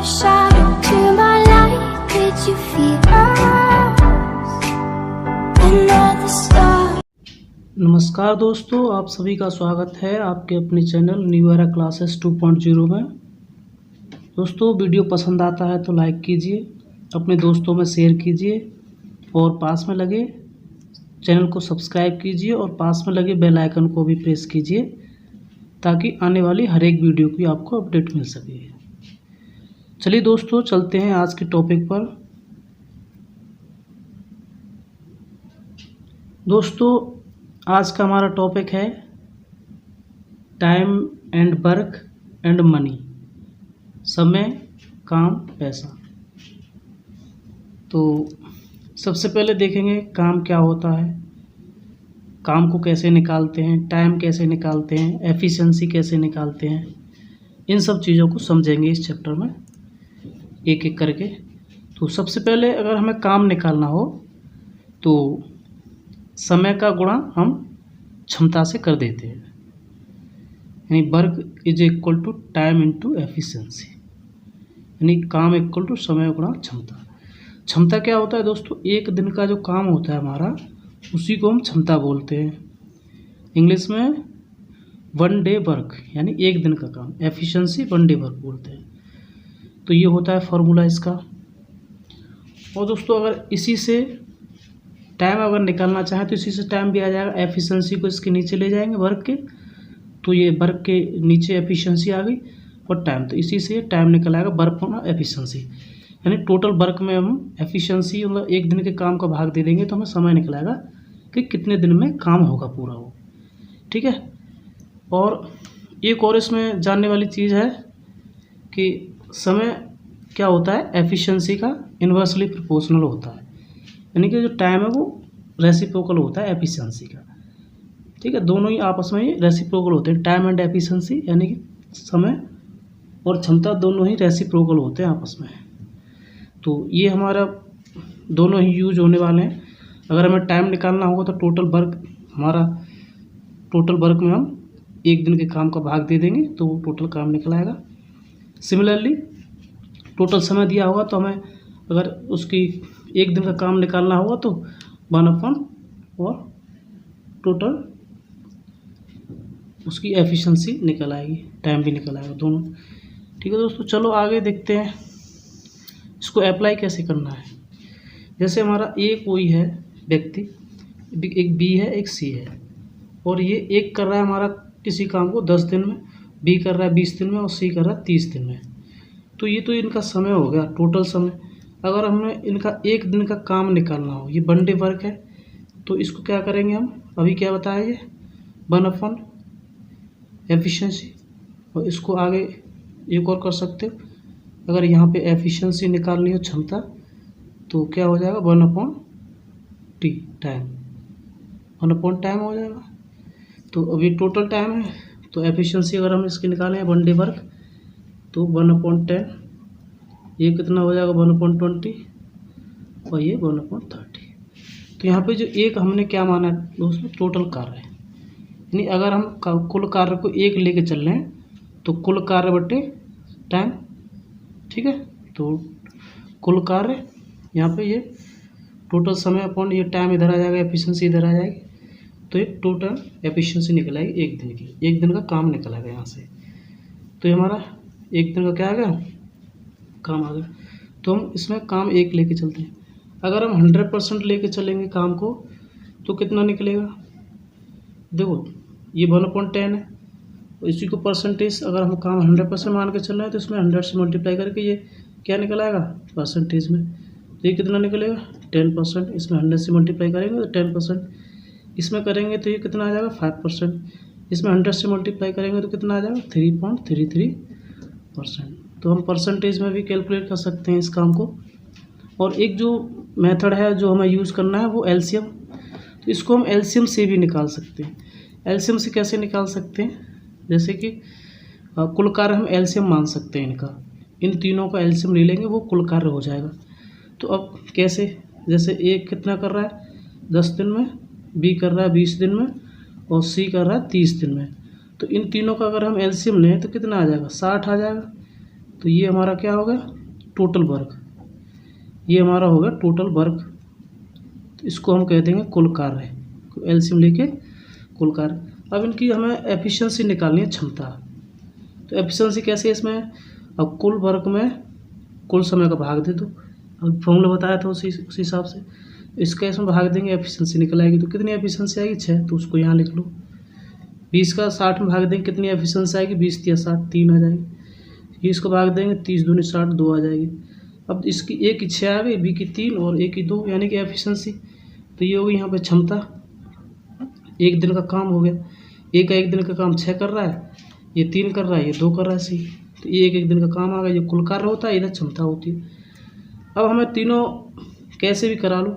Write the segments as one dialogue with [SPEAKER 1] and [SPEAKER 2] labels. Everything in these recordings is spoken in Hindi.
[SPEAKER 1] shadow to my light. Did you feel us? Another star.
[SPEAKER 2] नमस्कार दोस्तों, आप सभी का स्वागत है आपके अपने चैनल न्यू एरा क्लासेस 2.0 में। दोस्तों, वीडियो पसंद आता है तो लाइक कीजिए, अपने दोस्तों में शेयर कीजिए और पास में लगे चैनल को सब्सक्राइब कीजिए और पास में लगे बेल आइकन को भी प्रेस कीजिए ताकि आने वाली हर एक वीडियो की आपको अपडेट मिल सके। चलिए दोस्तों, चलते हैं आज के टॉपिक पर। दोस्तों, आज का हमारा टॉपिक है time and work and money, समय, काम, पैसा। तो सबसे पहले देखेंगे काम क्या होता है, काम को कैसे निकालते हैं, टाइम कैसे निकालते हैं, एफिशिएंसी कैसे निकालते हैं। इन सब चीज़ों को समझेंगे इस चैप्टर में एक एक करके। तो सबसे पहले अगर हमें काम निकालना हो तो समय का गुणा हम क्षमता से कर देते हैं, यानी work is equal to time into efficiency, यानी काम इक्वल टू समय गुणा क्षमता। क्षमता क्या होता है दोस्तों? एक दिन का जो काम होता है हमारा, उसी को हम क्षमता बोलते हैं। इंग्लिश में वन डे वर्क, यानी एक दिन का काम, एफिशिएंसी वन डे वर्क बोलते हैं। तो ये होता है फॉर्मूला इसका। और दोस्तों, अगर इसी से टाइम अगर निकालना चाहें तो इसी से टाइम भी आ जाएगा। एफिशिएंसी को इसके नीचे ले जाएंगे वर्क के, तो ये वर्क के नीचे एफिशिएंसी आ गई और टाइम, तो इसी से टाइम निकल आएगा वर्क होना एफिशिएंसी, यानी टोटल वर्क में हम एफिशिएंसी मतलब एक दिन के काम का भाग दे देंगे तो हमें समय निकल आएगा कि कितने दिन में काम होगा पूरा हो। ठीक है। और एक और इसमें जानने वाली चीज़ है कि समय क्या होता है, एफिशिएंसी का इन्वर्सली प्रोपोर्शनल होता है, यानी कि जो टाइम है वो रेसिप्रोकल होता है एफिशिएंसी का। ठीक है, दोनों ही आपस में रेसिप्रोकल होते हैं, टाइम एंड एफिशिएंसी, यानी कि समय और क्षमता दोनों ही रेसिप्रोकल होते हैं आपस में। तो ये हमारा दोनों ही यूज होने वाले हैं। अगर हमें टाइम निकालना होगा तो टोटल वर्क में हम एक दिन के काम का भाग दे देंगे तो वो टोटल काम निकल आएगा। सिमिलरली टोटल समय दिया होगा तो हमें अगर उसकी एक दिन का काम निकालना होगा तो 1/, और टोटल उसकी एफिशिएंसी निकल आएगी, टाइम भी निकल आएगा, दोनों। ठीक है दोस्तों, चलो आगे देखते हैं इसको अप्लाई कैसे करना है। जैसे हमारा ए कोई है व्यक्ति, एक बी है एक सी है, और ये एक कर रहा है हमारा किसी काम को 10 दिन में, बी कर रहा है 20 दिन में और सी कर रहा है 30 दिन में। तो ये तो इनका समय हो गया, टोटल समय। अगर हमें इनका एक दिन का काम निकालना हो, ये वन डे वर्क है, तो इसको क्या करेंगे हम, अभी क्या बताया ये 1/, एफिशिएंसी। और इसको आगे एक और कर सकते हो, अगर यहाँ पे एफिशिएंसी निकालनी हो क्षमता, तो क्या हो जाएगा 1/T टाइम, 1/टाइम हो जाएगा। तो अभी टोटल टाइम है, तो एफिशिएंसी अगर हम इसकी निकालें वन डे वर्क तो 1/10, ये कितना हो जाएगा 1/20 और ये 1/30। तो यहाँ पे जो एक हमने क्या माना है दोस्तों, टोटल कार्य है, यानी अगर हम कुल कार्य को एक लेके चल रहे हैं तो कुल कार्य बटे टाइम। ठीक है, तो कुल कार्य यहाँ पे ये टोटल समय अपॉन ये टाइम इधर आ जाएगा, एफिशिएंसी इधर आ जाएगी, तो ये टोटल एफिशिएंसी निकल आएगी एक दिन की, एक दिन का काम निकल आएगा यहाँ से। तो ये हमारा एक दिन का क्या आ गया, काम आ गया। तो हम इसमें काम एक लेके चलते हैं। अगर हम 100% लेके चलेंगे काम को तो कितना निकलेगा, देखो ये 1/10 है, और इसी को परसेंटेज, अगर हम काम 100% मान के चल रहे हैं तो इसमें 100 से मल्टीप्लाई करके ये क्या निकल आएगा परसेंटेज में, तो ये कितना निकलेगा 10%। इसमें 100 से मल्टीप्लाई करेंगे तो 10%, इसमें करेंगे तो ये कितना आ जाएगा 5%, इसमें 100 से मल्टीप्लाई करेंगे तो कितना आ जाएगा 3.33%। तो हम परसेंटेज में भी कैलकुलेट कर सकते हैं इस काम को। और एक जो मेथड है जो हमें यूज़ करना है वो एलसीएम, तो इसको हम एलसीएम से भी निकाल सकते हैं। एलसीएम से कैसे निकाल सकते हैं, जैसे कि कुल कार्य हम एलसीएम मान सकते हैं इनका, इन तीनों का एलसीएम ले लेंगे वो कुल कार्य हो जाएगा। तो अब कैसे, जैसे ए कितना कर रहा है 10 दिन में, बी कर रहा है 20 दिन में और सी कर रहा है 30 दिन में। तो इन तीनों का अगर हम एलसीएम लें तो कितना आ जाएगा 60 आ जाएगा। तो ये हमारा क्या हो गया, टोटल वर्क। ये हमारा हो गया टोटल वर्क। तो इसको हम कह देंगे कुल कार्य, एलसीएम लेके कुल कार्य। अब इनकी हमें एफिशिएंसी निकालनी है, क्षमता। तो एफिशिएंसी कैसे है इसमें, अब कुल वर्क में कुल समय का भाग दे दो, अब फॉर्मूला बताया था उसी हिसाब से इसका इसमें भाग देंगे, एफिशिएंसी निकल आएगी। तो कितनी एफिशिएंसी आएगी, 6, तो उसको यहाँ लिख लो। 20 का 60 में भाग देंगे, कितनी एफिशिएंसी आएगी, 20 या 60, 3 आ जाएगी। ये इसको भाग देंगे, 30 दूनी 60, 2 आ जाएगी। अब इसकी ए की 6 आ गई, बी की 3 और ए की 2, यानी कि एफिशिएंसी। तो ये होगी यहाँ पे क्षमता, एक दिन का काम हो गया। एक दिन का काम 6 कर रहा है, ये 3 कर रहा है, ये 2 कर रहा है, सी। तो ये एक दिन का काम आ गया, ये कुल कार्य होता है, इधर क्षमता होती है। अब हमें तीनों कैसे भी करा लो,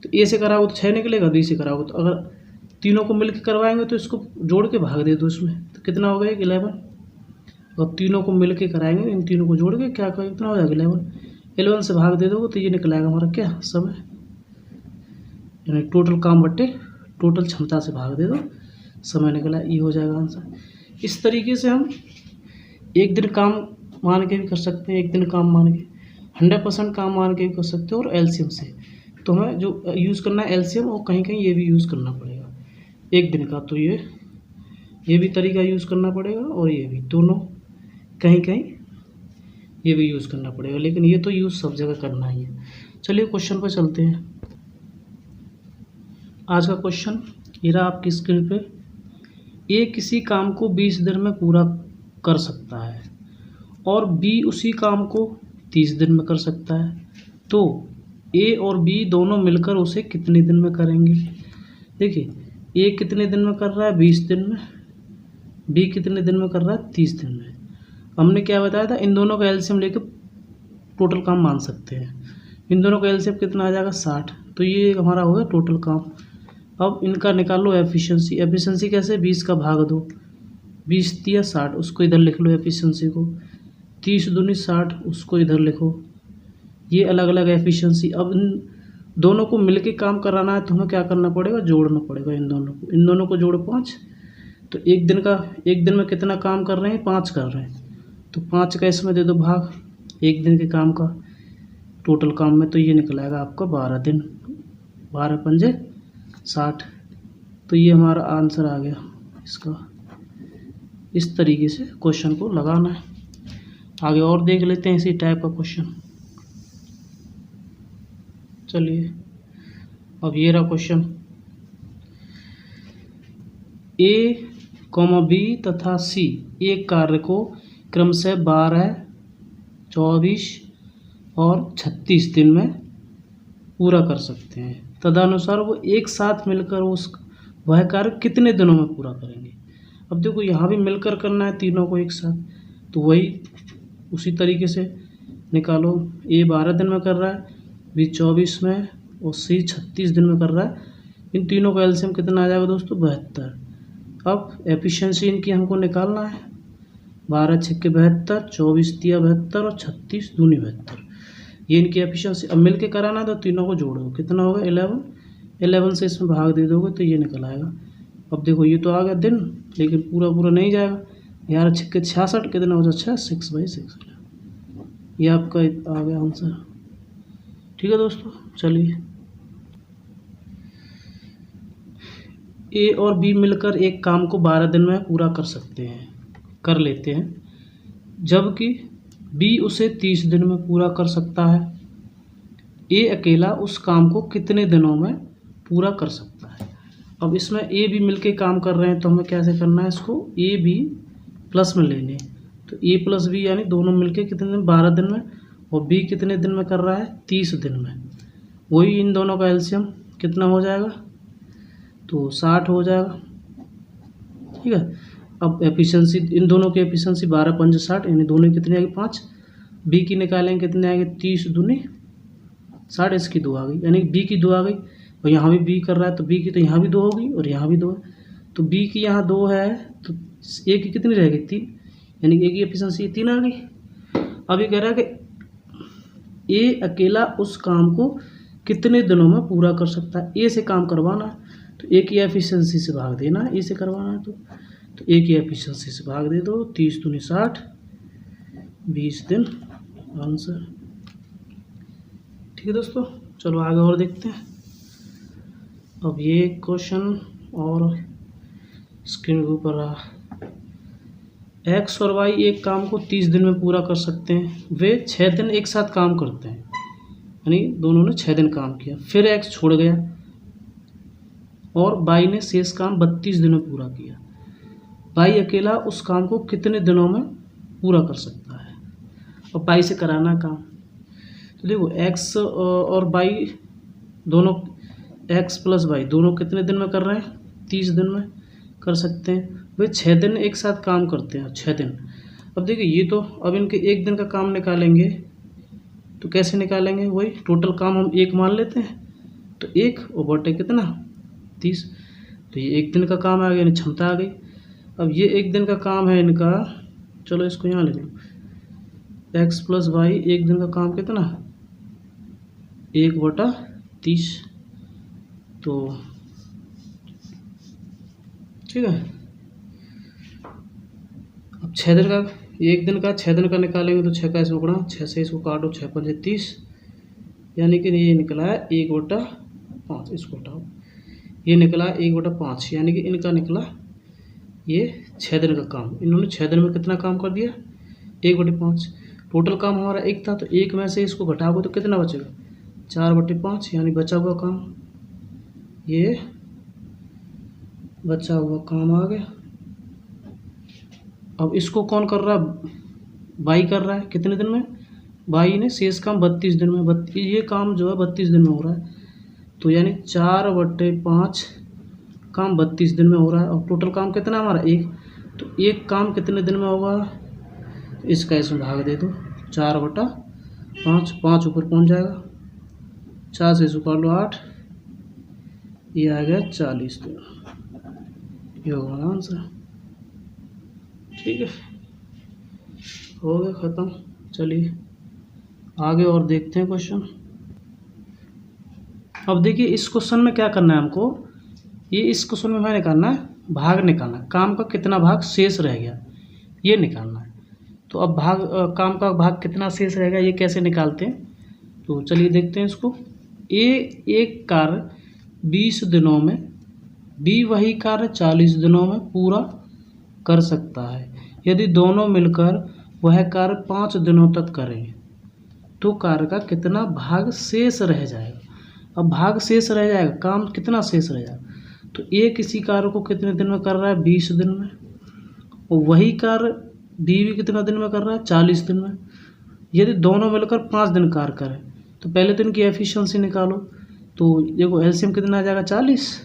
[SPEAKER 2] तो ए से कराओ तो 6 निकलेगा, बी से कराओ तो, अगर तीनों को मिल के करवाएंगे तो इसको जोड़ के भाग दे दो इसमें, तो कितना हो गया, 11। और तीनों को मिल के कराएंगे, इन तीनों को जोड़ के क्या करें, कितना हो जाएगा, 11 से भाग दे दोगे तो ये निकल आएगा हमारा क्या, समय, यानी टोटल काम बट्टे टोटल क्षमता से भाग दे दो, समय निकला, ये हो जाएगा आंसर। इस तरीके से हम एक दिन काम मान के भी कर सकते हैं, एक दिन काम मान के 100% काम मान के भी कर सकते हो, और एलसीएम से। तो हमें जो यूज़ करना है एलसीएम, और कहीं कहीं ये भी यूज़ करना पड़ेगा एक दिन का, तो ये भी तरीका यूज़ करना पड़ेगा, और ये भी, दोनों कहीं कहीं ये भी यूज़ करना पड़ेगा, लेकिन ये तो यूज़ सब जगह करना ही है। चलिए क्वेश्चन पर चलते हैं। आज का क्वेश्चन ये रहा आपकी स्क्रीन पे। ए किसी काम को 20 दिन में पूरा कर सकता है और बी उसी काम को 30 दिन में कर सकता है, तो ए और बी दोनों मिलकर उसे कितने दिन में करेंगे। देखिए, ए कितने दिन में कर रहा है, 20 दिन में, बी कितने दिन में कर रहा है, 30 दिन में। हमने क्या बताया था, इन दोनों का एलसीएम लेकर टोटल काम मान सकते हैं। इन दोनों का एलसीएम कितना आ जाएगा, 60। तो ये हमारा हो गया टोटल काम। अब इनका निकालो एफिशिएंसी। एफिशिएंसी कैसे, 20 का भाग दो, 20 तिया 60, उसको इधर लिख लो एफिशिएंसी को, 30 दूनी 60, उसको इधर लिखो। ये अलग अलग एफिशिएंसी। अब इन दोनों को मिलके काम कराना है तो हमें क्या करना पड़ेगा, जोड़ना पड़ेगा इन दोनों को जोड़ो 5। तो एक दिन में कितना काम कर रहे हैं, 5 कर रहे हैं, तो 5 का इसमें दे दो भाग, एक दिन के काम का टोटल काम में, तो ये निकल आएगा आपका 12 दिन, 12 पंजे 60। तो ये हमारा आंसर आ गया इसका। इस तरीके से क्वेश्चन को लगाना है। आगे और देख लेते हैं इसी टाइप का क्वेश्चन। चलिए, अब ये रहा क्वेश्चन। ए, बी तथा सी एक कार्य को क्रमशः 12, 24 और 36 दिन में पूरा कर सकते हैं। तदनुसार वो एक साथ मिलकर वह कार्य कितने दिनों में पूरा करेंगे। अब देखो, यहाँ भी मिलकर करना है तीनों को एक साथ, तो वही उसी तरीके से निकालो। ए 12 दिन में कर रहा है, बी 24 में, और सी 36 दिन में कर रहा है। इन तीनों का एलसीएम कितना आ जाएगा दोस्तों, 72। अब एफिशिएंसी इनकी हमको निकालना है, 12 छक्के 72, 24 तिया 72 और 36 दूनी 72। ये इनकी एफिशिएंसी। अब मिल के कराना तो तीनों को जोड़ो, कितना होगा, 11 से इसमें भाग दे दोगे तो ये निकल आएगा। अब देखो, ये तो आ गया दिन, लेकिन पूरा नहीं जाएगा। 11 छक्के 66, कितना हो जाए, 6/6। ये आपका आ गया आंसर। ठीक है दोस्तों, चलिए। ए और बी मिलकर एक काम को 12 दिन में पूरा कर लेते हैं, जबकि बी उसे 30 दिन में पूरा कर सकता है। ए अकेला उस काम को कितने दिनों में पूरा कर सकता है। अब इसमें ए बी मिलके काम कर रहे हैं, तो हमें कैसे करना है, इसको ए बी प्लस में लेने। तो ए प्लस बी यानी दोनों मिलके कितने दिन, 12 दिन में, और बी कितने दिन में कर रहा है, 30 दिन में। वही इन दोनों का एलसीएम कितना हो जाएगा, तो 60 हो जाएगा। ठीक है। अब एफिशिएंसी, इन दोनों की एफिशिएंसी 12 पंजे 60, यानी दोनों कितनी आएगी, 5। बी की निकालेंगे, कितने आएंगे, 30 दूनी 60, इसकी 2 आ गई, यानी बी की 2 आ गई। और यहाँ भी बी कर रहा है, तो बी की तो यहाँ भी 2 होगी और यहाँ भी 2 है, तो बी की यहाँ 2 है, तो ए की कितनी रहेगी, 3, यानी ए की एफिशिएंसी 3 आ गई। अब ये कह रहा है कि ए अकेला उस काम को कितने दिनों में पूरा कर सकता है। ए से काम करवाना है तो ए की एफिशिएंसी से भाग देना है, ए से करवाना है तो ए की एफिशिएंसी से भाग दे दो, 30 दूनी 60, 20 दिन आंसर। ठीक है दोस्तों, चलो आगे और देखते हैं। अब ये क्वेश्चन और स्क्रीन के ऊपर रहा। एक्स और वाई एक काम को 30 दिन में पूरा कर सकते हैं। वे 6 दिन एक साथ काम करते हैं, यानी दोनों ने 6 दिन काम किया। फिर एक्स छोड़ गया और वाई ने शेष काम 32 दिन में पूरा किया। वाई अकेला उस काम को कितने दिनों में पूरा कर सकता है? और वाई से कराना काम। तो देखो एक्स और वाई दोनों, एक्स प्लस वाई दोनों कितने दिन में कर रहे हैं? 30 दिन में कर सकते हैं। वे 6 दिन एक साथ काम करते हैं, 6 दिन। अब देखिए ये तो, अब इनके एक दिन का काम निकालेंगे तो कैसे निकालेंगे? वही टोटल काम हम 1 मान लेते हैं, तो 1 और बटे कितना 30, तो ये एक दिन का काम आ गया, यानी क्षमता आ गई। अब ये एक दिन का काम है इनका, चलो इसको यहाँ लिख लो, एक्स प्लस वाई एक दिन का काम कितना 1/30, तो ठीक है। अब 6 दिन का, एक दिन का 6 दिन का निकालेंगे तो 6 का इसको गुणा, 6 से इसको काटो, 6 5 30, यानी कि ये निकला है 1/5। इसको हटाओ, ये निकला 1/5, यानी कि इनका निकला ये 6 दिन का काम। इन्होंने 6 दिन में कितना काम कर दिया? 1/5। टोटल काम हमारा 1 था, तो 1 में से इसको घटाओगे तो कितना बचेगा? 4/5, यानी बचा हुआ काम, ये बचा हुआ काम आ गया। अब इसको कौन कर रहा है? वाई कर रहा है। कितने दिन में? वाई ने शेष काम 32 दिन में, ये काम जो है 32 दिन में हो रहा है, तो यानी 4/5 काम 32 दिन में हो रहा है। और टोटल काम कितना हमारा 1, तो एक काम कितने दिन में होगा? इसका इसमें भाग दे दो, 4/5, 5 ऊपर पहुंच जाएगा, 4 से इसको काट लो 8, ये आ गया 40 दिन। ये होगा आंसर। ठीक है, हो गया ख़त्म। चलिए आगे और देखते हैं क्वेश्चन। अब देखिए इस क्वेश्चन में क्या करना है हमको, ये इस क्वेश्चन में हमें निकालना है भाग, निकालना है काम का कितना भाग शेष रह गया, ये निकालना है। तो अब भाग, काम का भाग कितना शेष रहेगा ये कैसे निकालते हैं, तो चलिए देखते हैं इसको। एक कार्य 20 दिनों में, बी वही कार्य 40 दिनों में पूरा कर सकता है। यदि दोनों मिलकर वह कार्य 5 दिनों तक करें तो कार्य का कितना भाग शेष रह जाएगा? अब भाग शेष रह जाएगा, काम कितना शेष रह जाएगा? तो ए किसी कार्य को कितने दिन में कर रहा है? 20 दिन में। और वही कार्य बी भी कितना दिन में कर रहा है? 40 दिन में। यदि दोनों मिलकर 5 दिन कार्य करें तो पहले दिन की एफिशिएंसी निकालो। तो देखो एलसीएम कितना आ जाएगा? 40,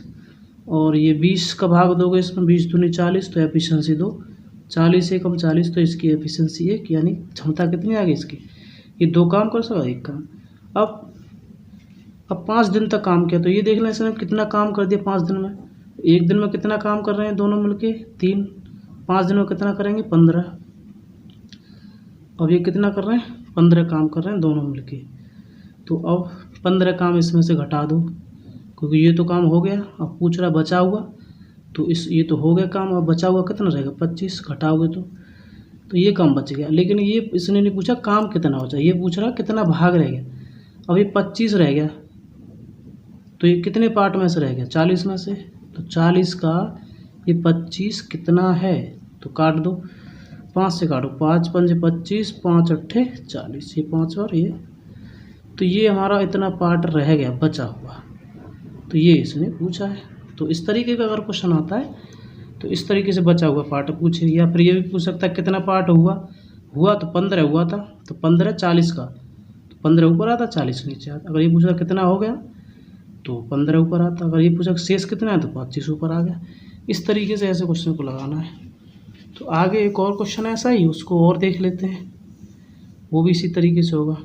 [SPEAKER 2] और ये 20 का भाग दोगे इसमें, 20 दूनी 40, तो एफिशिएंसी 2, 40 से कम 40, तो इसकी एफिशिएंसी 1, यानी क्षमता कितनी आ गई इसकी? ये 2 काम कर सका, 1 काम। अब 5 दिन तक काम किया, तो ये देख लें इसने कितना काम कर दिया 5 दिन में। एक दिन में कितना काम कर रहे हैं दोनों मिलके? 3। 5 दिन में कितना करेंगे? 15। अब ये कितना कर रहे हैं? 15 काम कर रहे हैं दोनों मिलके। तो अब 15 काम इसमें से घटा दो, क्योंकि ये तो काम हो गया। अब पूछ रहा बचा हुआ, तो ये तो हो गया काम, अब बचा हुआ कितना रहेगा? 25, घटाओगे तो ये काम बच गया। लेकिन ये इसने नहीं पूछा काम कितना हो जाए, ये पूछ रहा कितना भाग रह गया। अब ये 25 रह गया, तो ये कितने पार्ट में से रह गया? 40 में से। तो 40 का ये 25 कितना है? तो काट दो, 5 से काटो, 5 पंजे 25, 5 अट्ठे 40, ये 5 और ये, तो ये हमारा इतना पार्ट रह गया बचा हुआ, तो ये इसने पूछा है। तो इस तरीके का अगर क्वेश्चन आता है तो इस तरीके से बचा हुआ पार्ट पूछे। या फिर ये भी पूछ सकता है कितना पार्ट हुआ तो 15 हुआ था, तो 15 40 का, तो 15 ऊपर आता 40 नीचे आता। अगर ये पूछा कितना हो गया तो 15 ऊपर आता। अगर ये पूछा शेष कितना है तो 25 ऊपर आ गया। इस तरीके से ऐसे क्वेश्चन को लगाना है। तो आगे एक और क्वेश्चन ऐसा ही, उसको और देख लेते हैं, वो भी इसी तरीके से होगा।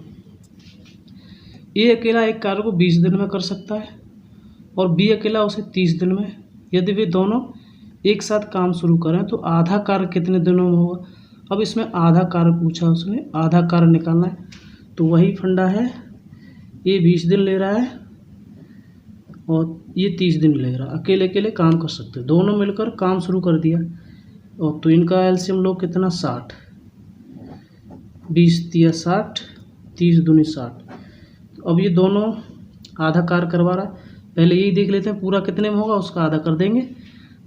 [SPEAKER 2] ए अकेला एक कार्य को 20 दिन में कर सकता है और बी अकेला उसे 30 दिन में। यदि वे दोनों एक साथ काम शुरू करें तो आधा कार्य कितने दिनों में होगा? अब इसमें आधा कार्य पूछा उसने, आधा कार्य निकालना है। तो वही फंडा है, ये 20 दिन ले रहा है और ये 30 दिन ले रहा है। अकेले अकेले काम कर सकते, दोनों मिलकर काम शुरू कर दिया। और तो इनका एलसीएम लो कितना? 60। 20 तिया 60, 30 दूनी 60। तो अब ये दोनों आधा कार्य करवा रहा है। पहले यही देख लेते हैं पूरा कितने में होगा, उसका आधा कर देंगे।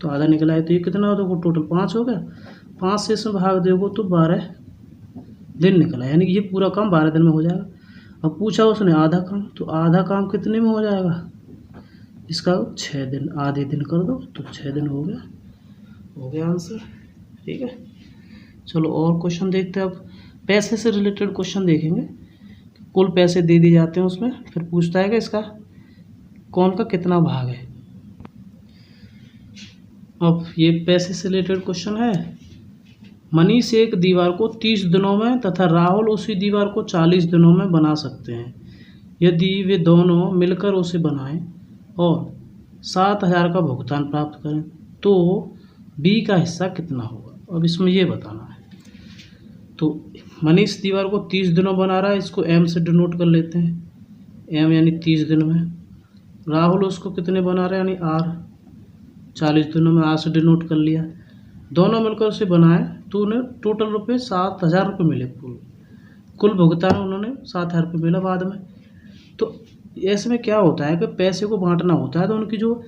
[SPEAKER 2] तो आधा निकला है, तो ये कितना हो, देखो टोटल 5 हो गया। 5 से इसमें भाग दोगे तो 12 दिन निकला, यानी कि ये पूरा काम 12 दिन में हो जाएगा। अब पूछा उसने आधा काम, तो आधा काम कितने में हो जाएगा, इसका 6 दिन, आधे दिन कर दो तो 6 दिन हो गया आंसर। ठीक है, चलो और क्वेश्चन देखते हैं। अब पैसे से रिलेटेड क्वेश्चन देखेंगे। कुल पैसे दे दिए जाते हैं उसमें, फिर पूछता है कि इसका कौन का कितना भाग है। अब ये पैसे से रिलेटेड क्वेश्चन है। मनीष एक दीवार को 30 दिनों में तथा राहुल उसी दीवार को 40 दिनों में बना सकते हैं। यदि वे दोनों मिलकर उसे बनाएं और 7,000 का भुगतान प्राप्त करें तो बी का हिस्सा कितना होगा। अब इसमें ये बताना है। तो मनीष दीवार को 30 दिनों बना रहा है, इसको एम से डिनोट कर लेते हैं, एम यानी 30 दिन में। राहुल उसको कितने बना रहे हैं, यानी आर 40 दिनों में, आर से डिनोट कर लिया। दोनों मिलकर उसे बनाए तो उन्हें टोटल रुपये 7,000 रुपये मिले। कुल भुगतान उन्होंने 7,000 रुपये मिला बाद में। तो ऐसे में क्या होता है कि पैसे को बांटना होता है, तो उनकी जो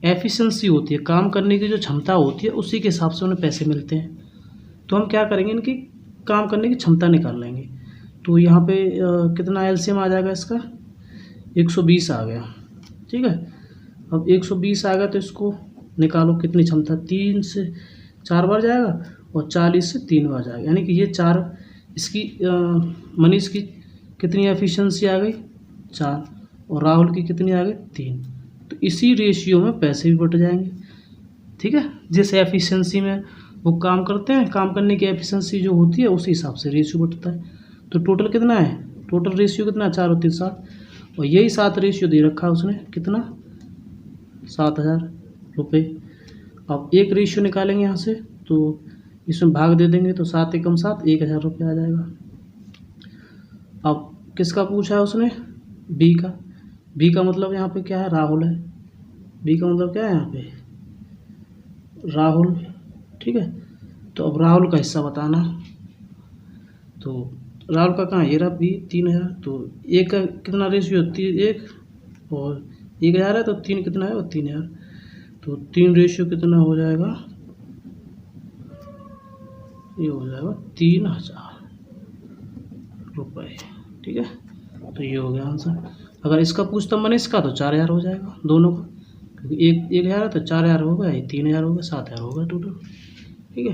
[SPEAKER 2] एफिशिएंसी होती है, काम करने की जो क्षमता होती है, उसी के हिसाब से उन्हें पैसे मिलते हैं। तो हम क्या करेंगे, इनकी काम करने की क्षमता निकाल लेंगे। तो यहाँ पे कितना एलसीएम आ जाएगा इसका, 120 आ गया। ठीक है, अब 120 आ गया तो इसको निकालो कितनी क्षमता, 3 से 4 बार जाएगा और 40 से 3 बार जाएगा, यानी कि ये 4, इसकी मनीष की कितनी एफिशिएंसी आ गई 4, और राहुल की कितनी आ गई 3। तो इसी रेशियो में पैसे भी बट जाएंगे। ठीक है, जिस एफिशिएंसी में वो काम करते हैं, काम करने की एफिशिएंसी जो होती है उसी हिसाब से रेशियो बटता है। तो टोटल कितना है, टोटल रेशियो कितना है, 4 और 3 7, और यही 7 रेशियो दे रखा है उसने, कितना 7,000 रुपये। अब एक रेशियो निकालेंगे यहाँ से, तो इसमें भाग दे देंगे तो 7 एकम 7, 1,000 रुपये आ जाएगा। अब किसका पूछा है उसने, बी का। बी का मतलब यहाँ पे क्या है, राहुल है। बी का मतलब क्या है यहाँ पे, राहुल। ठीक है, तो अब राहुल का हिस्सा बताना। तो राहुल का कहाँ, ये रहा बी 3,000। तो एक का कितना रेशियो, 1 और 1,000 है, तो 3 कितना है, वो 3,000। तो 3 रेशियो कितना हो जाएगा, ये हो जाएगा 3,000 रुपये। ठीक है, तो ये हो गया आंसर। अगर इसका पूछता मनीष का तो 4,000 हो जाएगा दोनों का, क्योंकि 1,000 है तो 4,000 हो गया, 3,000 हो गया, 7,000 हो गया टोटल। ठीक है,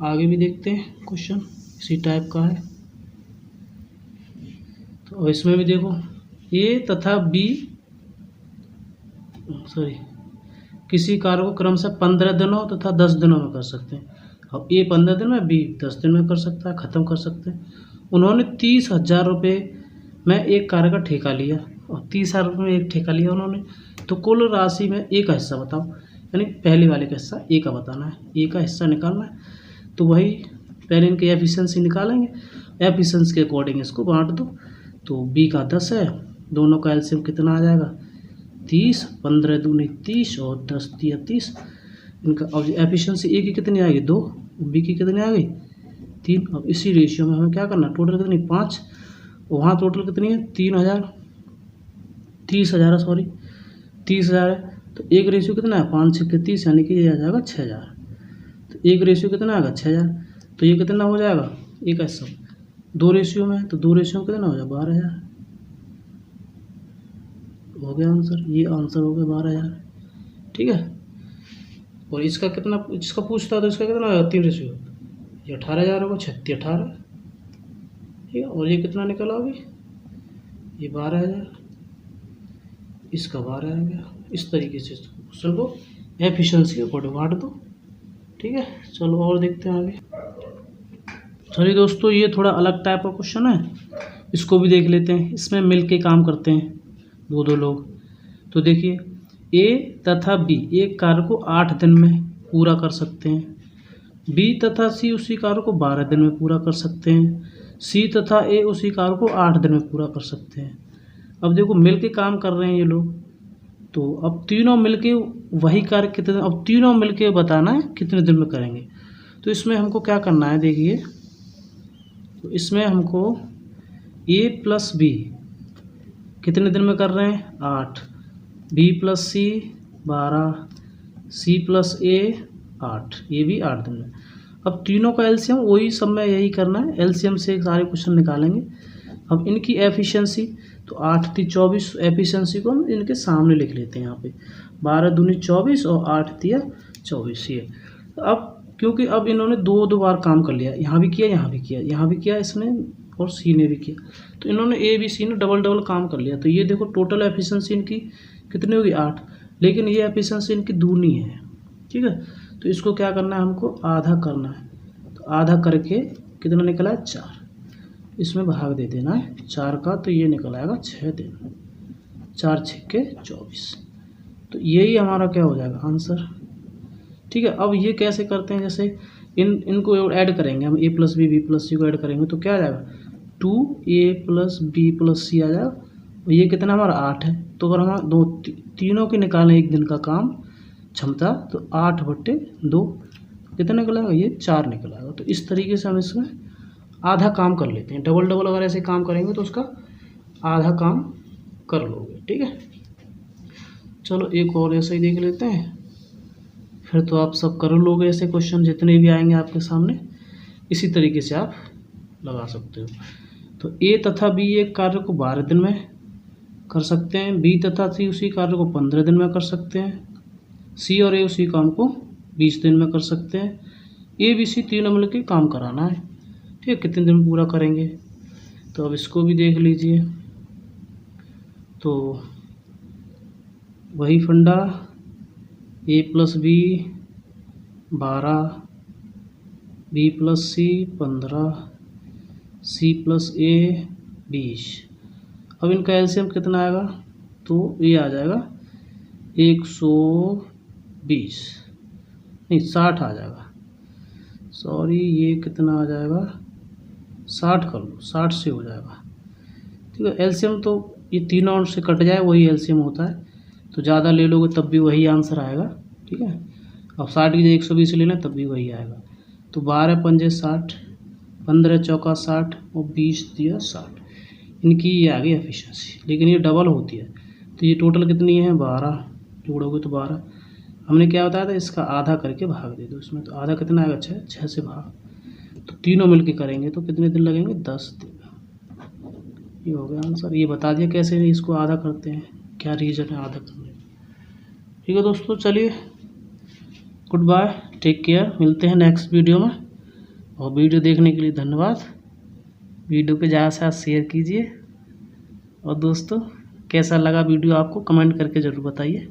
[SPEAKER 2] आगे भी देखते हैं क्वेश्चन इसी टाइप का है। तो इसमें भी देखो, ए तथा बी किसी कार्य को क्रमशः 15 दिनों तथा 10 दिनों में कर सकते हैं। अब ए 15 दिन में, बी 10 दिन में कर सकता है, ख़त्म कर सकते हैं। उन्होंने 30,000 रुपये में एक कार्य का ठेका लिया, और 30,000 रुपये में एक ठेका लिया उन्होंने। तो कुल राशि में ए का हिस्सा बताओ, यानी पहले वाले का हिस्सा ए का बताना है, ए का हिस्सा निकालना है। तो वही पहले इनकी एफिशिएंसी निकालेंगे, एफिशिएंसी के अकॉर्डिंग इसको बांट दो। तो बी का 10 है, दोनों का एलसीएम कितना आ जाएगा 30, 15 दूनी 30 और 10 तिया 30। इनका अब एफिशिएंसी ए की कितनी आएगी 2, बी की कितनी आ गई 3। अब इसी रेशियो में हमें क्या करना, टोटल कितनी 5, वहाँ टोटल कितनी है 3,000, 30,000 सॉरी 30,000 है। तो एक रेशियो कितना है 5 से 30, यानी कि ये आ जाएगा 6,000। तो एक रेशियो कितना आएगा 6,000। तो ये कितना हो जाएगा, एक ऐसा 2 रेशियो में है, तो 2 रेशियो में कितना हो जाएगा 12,000 हो गया आंसर। ये आंसर हो गया 12,000। ठीक है, और इसका कितना, इसका पूछता है तो इसका कितना होगा 3 रेशियो, ये 18,000 होगा, 36 18। ठीक है, और ये कितना निकला अभी, ये 12,000, इसका 12 आ गया। इस तरीके से क्वेश्चन को एफिशिएंसी के अकॉर्डिंग बांट दो। ठीक है, चलो और देखते हैं आगे। चलिए दोस्तों, ये थोड़ा अलग टाइप का क्वेश्चन है, इसको भी देख लेते हैं। इसमें मिल के काम करते हैं 2 लोग। तो देखिए, ए तथा बी एक कार्य को 8 दिन में पूरा कर सकते हैं, बी तथा सी उसी कार्य को 12 दिन में पूरा कर सकते हैं, सी तथा ए उसी कार्य को 8 दिन में पूरा कर सकते हैं। अब देखो, मिल के काम कर रहे हैं ये लोग, तो अब तीनों मिलके वही कार्य कितने, अब तीनों मिलके बताना है कितने दिन में करेंगे। तो इसमें हमको क्या करना है, देखिए तो इसमें हमको ए प्लस बी कितने दिन में कर रहे हैं 8, बी प्लस सी 12, सी प्लस ए 8, ये भी 8 दिन में। अब तीनों का एलसीएम वही सब में यही करना है, एलसीएम से सारे क्वेश्चन निकालेंगे। अब इनकी एफिशिएंसी तो 8 × 24 एफिशिएंसी को हम इनके सामने लिख लेते हैं यहाँ पे 12 दूनी 24 और 8 × 24 ये। अब क्योंकि अब इन्होंने दो बार काम कर लिया, यहाँ भी किया यहाँ भी किया, यहाँ भी किया इसने और सी ने भी किया, तो इन्होंने ए बी सी ने डबल काम कर लिया। तो ये देखो टोटल एफिशिएंसी इनकी कितनी होगी 8, लेकिन ये एफिशिएंसी इनकी दूनी है, ठीक है। तो इसको क्या करना है हमको आधा करना है, तो आधा करके कितना निकला है 4, इसमें भाग दे देना है 4 का, तो ये निकल आएगा 6 दिन, 4 × 6 = 24। तो यही हमारा क्या हो जाएगा आंसर, ठीक है। अब ये कैसे करते हैं, जैसे इनको ऐड करेंगे हम, ए प्लस बी प्लस सी को ऐड करेंगे तो क्या आ जाएगा 2a + b + c आ जाएगा। और ये कितना हमारा 8 है, तो अगर हम तीनों के निकालें एक दिन का काम क्षमता तो 8/2 कितना निकलेगा, ये 4 निकलेगा। तो इस तरीके से हम इसमें आधा काम कर लेते हैं। डबल अगर ऐसे काम करेंगे तो उसका आधा काम कर लोगे, ठीक है। चलो एक और ऐसा ही देख लेते हैं, फिर तो आप सब कर लोगे ऐसे क्वेश्चन जितने भी आएंगे आपके सामने, इसी तरीके से आप लगा सकते हो। तो ए तथा बी एक कार्य को 12 दिन में कर सकते हैं, बी तथा सी उसी कार्य को 15 दिन में कर सकते हैं, सी और ए उसी काम को 20 दिन में कर सकते हैं। ए बी सी तीनों मिलकर के काम कराना है, ठीक है, कितने दिन में पूरा करेंगे। तो अब इसको भी देख लीजिए, तो वही फंडा ए प्लस बी 12, बी प्लस सी 15, सी प्लस ए 20। अब इनका एलसीएम कितना आएगा, तो ये आ जाएगा 120 नहीं 60 आ जाएगा, सॉरी ये कितना आ जाएगा 60 कर लो, 60 से हो जाएगा, ठीक है। एलसीएम तो ये तीनों से कट जाए वही एलसीएम होता है, तो ज़्यादा ले लोगे तब भी वही आंसर आएगा, ठीक है। अब 60 की जगह 120 लेना तब भी वही आएगा। तो 12 × 5 = 60, 15 × 4 = 60 और 20 दिया 60, इनकी ये आ गई एफिशिएंसी, लेकिन ये डबल होती है। तो ये टोटल कितनी है 12, जोड़ोगे तो 12। हमने क्या बताया था, इसका आधा करके भाग दे दो इसमें, तो आधा कितना आएगा 6 से भाग, तो तीनों मिलके करेंगे तो कितने दिन लगेंगे 10 दिन। ये हो गया आंसर। ये बता दिया कैसे इसको आधा करते हैं, क्या रीज़न है आधा करने का, ठीक है दोस्तों। चलिए गुड बाय, टेक केयर, मिलते हैं नेक्स्ट वीडियो में। और वीडियो देखने के लिए धन्यवाद। वीडियो को ज़्यादा से ज़्यादा शेयर कीजिए, और दोस्तों कैसा लगा वीडियो आपको कमेंट करके ज़रूर बताइए।